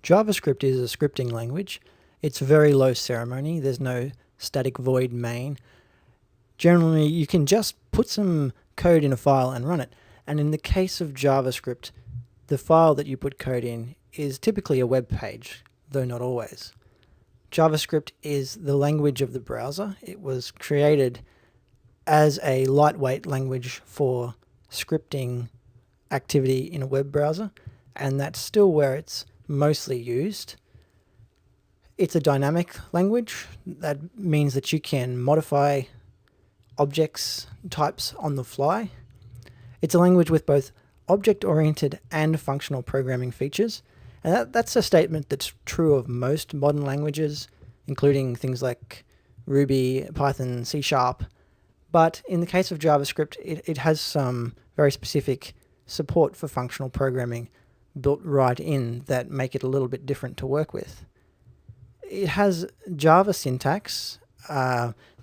JavaScript is a scripting language. It's very low ceremony. There's no static void main. Generally, you can just put some code in a file and run it. And in the case of JavaScript, the file that you put code in is typically a web page, though not always. JavaScript is the language of the browser. It was created as a lightweight language for scripting activity in a web browser, and that's still where it's mostly used. It's a dynamic language. That means that you can modify objects types on the fly. It's a language with both object-oriented and functional programming features, and that's a statement that's true of most modern languages, including things like Ruby, Python, C#. But in the case of JavaScript, it has some very specific support for functional programming built right in that make it a little bit different to work with. It has Java syntax,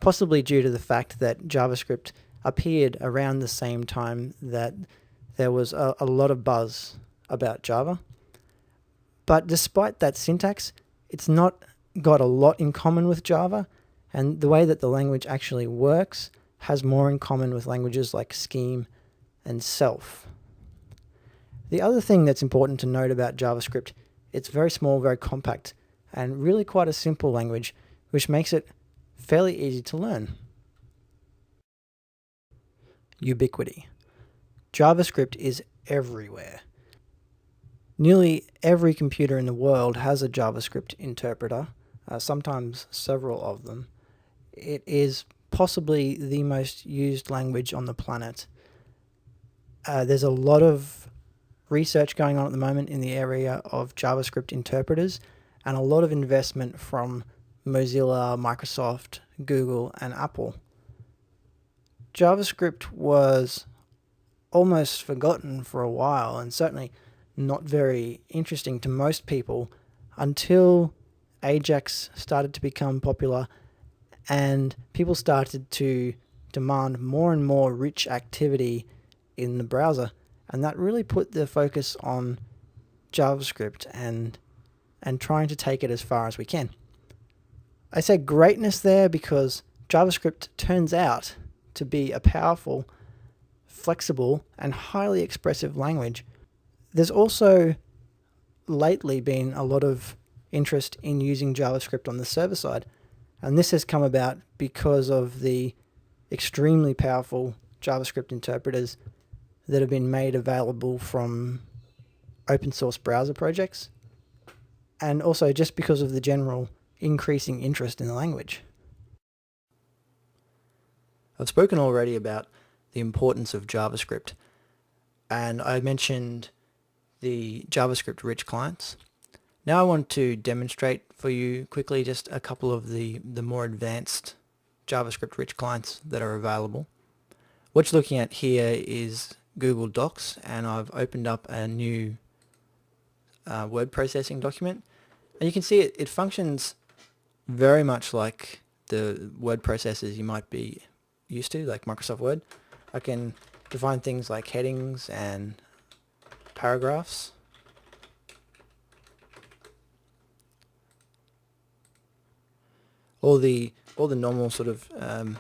possibly due to the fact that JavaScript appeared around the same time that there was a lot of buzz about Java. But despite that syntax, it's not got a lot in common with Java, and the way that the language actually works has more in common with languages like Scheme and Self. The other thing that's important to note about JavaScript, it's very small, very compact, and really quite a simple language, which makes it fairly easy to learn. Ubiquity. JavaScript is everywhere. Nearly every computer in the world has a JavaScript interpreter, sometimes several of them. It is possibly the most used language on the planet. There's a lot of research going on at the moment in the area of JavaScript interpreters, and a lot of investment from Mozilla, Microsoft, Google, and Apple. JavaScript was almost forgotten for a while, and certainly not very interesting to most people until Ajax started to become popular and people started to demand more and more rich activity in the browser, and that really put the focus on JavaScript and trying to take it as far as we can. I say greatness there because JavaScript turns out to be a powerful, flexible, and highly expressive language. There's also lately been a lot of interest in using JavaScript on the server side, and this has come about because of the extremely powerful JavaScript interpreters that have been made available from open source browser projects, and also just because of the general increasing interest in the language. I've spoken already about the importance of JavaScript, and I mentioned the JavaScript rich clients. Now I want to demonstrate for you quickly just a couple of the more advanced JavaScript rich clients that are available. What you're looking at here is Google Docs, and I've opened up a new word processing document, and you can see it functions very much like the word processors you might be used to, like Microsoft Word. I can define things like headings and paragraphs. All the normal sort of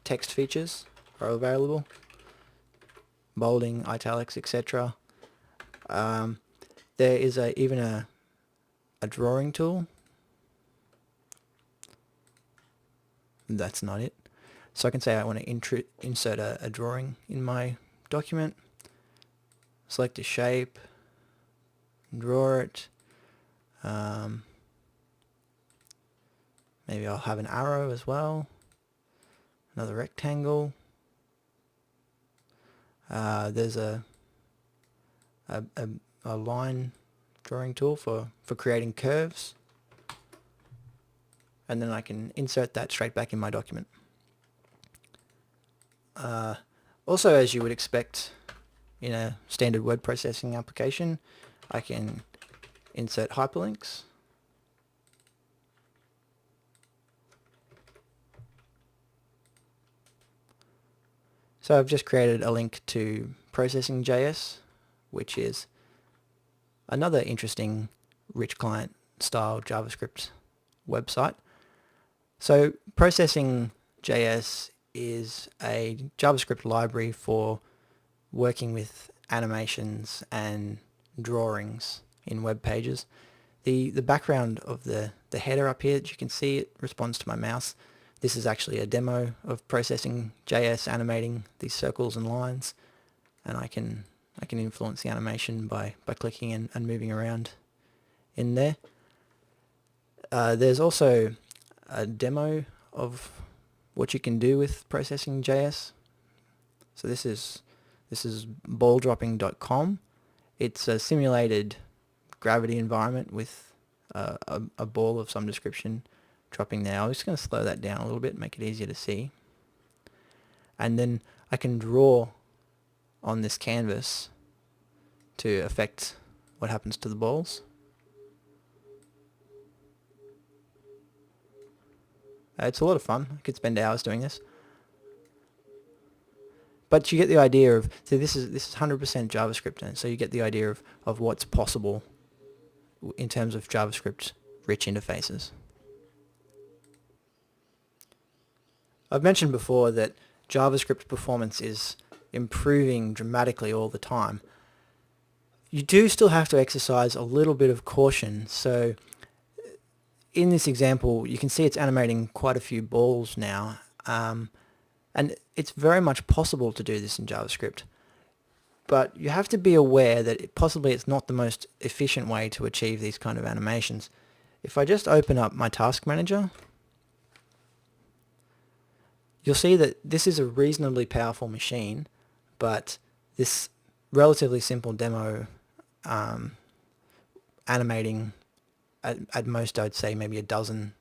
text features are available. Bolding, italics, etc. There is even a drawing tool. That's not it. So I can say I want to insert a drawing in my document. Select a shape, draw it. Maybe I'll have an arrow as well. Another rectangle. There's a line drawing tool for creating curves, and then I can insert that straight back in my document. Also, as you would expect in a standard word processing application, I can insert hyperlinks. So I've just created a link to processing.js, which is another interesting rich client style JavaScript website. So processing JS is a JavaScript library for working with animations and drawings in web pages. The background of the header up here that you can see, it responds to my mouse. This is actually a demo of processing JS, animating these circles and lines, and I can influence the animation by clicking and moving around in there. There's also a demo of what you can do with processing JS. So this is balldropping.com. It's a simulated gravity environment with a ball of some description dropping there. I'm just going to slow that down a little bit, make it easier to see. And then I can draw on this canvas to affect what happens to the balls. It's a lot of fun. I could spend hours doing this. But you get the idea of, so this is 100% JavaScript, and so you get the idea of what's possible in terms of JavaScript rich interfaces. I've mentioned before that JavaScript performance is improving dramatically all the time. You do still have to exercise a little bit of caution. So in this example, you can see it's animating quite a few balls now. And it's very much possible to do this in JavaScript. But you have to be aware that possibly it's not the most efficient way to achieve these kind of animations. If I just open up my task manager, you'll see that this is a reasonably powerful machine, but this relatively simple demo animating at most, I'd say maybe a dozen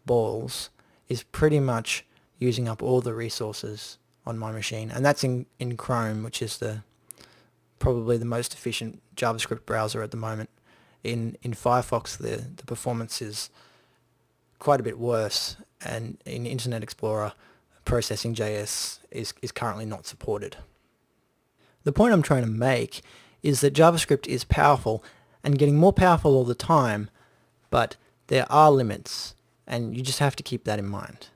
balls, is pretty much using up all the resources on my machine. And that's in Chrome, which is probably the most efficient JavaScript browser at the moment. In Firefox, the performance is quite a bit worse, and in Internet Explorer, processing JS is currently not supported. The point I'm trying to make is that JavaScript is powerful and getting more powerful all the time, but there are limits, and you just have to keep that in mind.